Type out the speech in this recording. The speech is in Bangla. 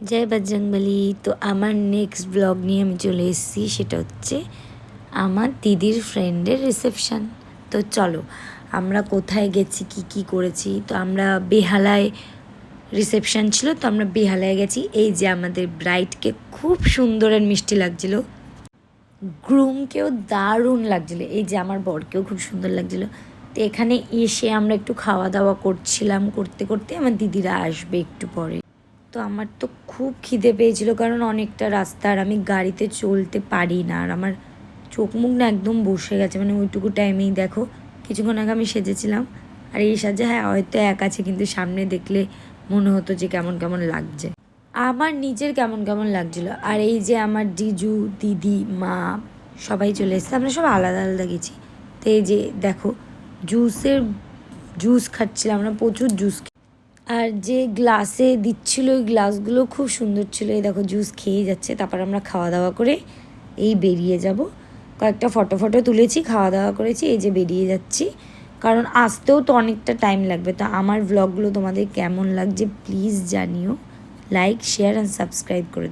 জয় বজরংবলী। তো আমার নেক্সট ব্লগ নিয়ে আমি চলে এসেছি, সেটা হচ্ছে আমার দিদির ফ্রেন্ডের রিসেপশান। তো চলো আমরা কোথায় গেছি, কি করেছি। তো আমরা বেহালায় রিসেপশান ছিল, তো আমরা বেহালায় গেছি। এই যে আমাদের ব্রাইডকে খুব সুন্দর আর মিষ্টি লাগছিলো, গ্রুমকেও দারুণ লাগছিলো, এই যে আমার বরকেও খুব সুন্দর লাগছিলো। তো এখানে এসে আমরা একটু খাওয়া দাওয়া করছিলাম, করতে করতে আমার দিদিরা আসবে একটু পরে। তো আমার তো খুব খিদে পেয়েছিল, কারণ অনেকটা রাস্তা আর আমি গাড়িতে চলতে পারি না, আর আমার চোখ মুখ না একদম বসে গেছে, মানে ওইটুকু টাইমেই দেখো কিছুক্ষণ আগে আমি সেজেছিলাম। আর এই সাজে হ্যাঁ হয়তো এক আছে, কিন্তু সামনে দেখলে মনে হতো যে কেমন কেমন লাগছে, আমার নিজের কেমন কেমন লাগছিলো। আর এই যে আমার জিজু, দিদি, মা সবাই চলে এসেছে, আমরা সব আলাদা আলাদা গেছি। তো এই যে দেখো জুস খাচ্ছিলাম, আমরা প্রচুর জুস। আর যে গ্লাসে দিচ্ছিলো ওই গ্লাসগুলো খুব সুন্দর ছিল। এই দেখো জুস খেয়ে যাচ্ছে, তারপর আমরা খাওয়া দাওয়া করে এই বেরিয়ে যাব। কয়েকটা ফটো তুলেছি, খাওয়া দাওয়া করেছি, এই যে বেরিয়ে যাচ্ছি, কারণ আসতেও তো অনেকটা টাইম লাগবে। তো আমার ব্লগগুলো তোমাদের কেমন লাগছে প্লিজ জানিও, লাইক শেয়ার অ্যান্ড সাবস্ক্রাইব করে দিও।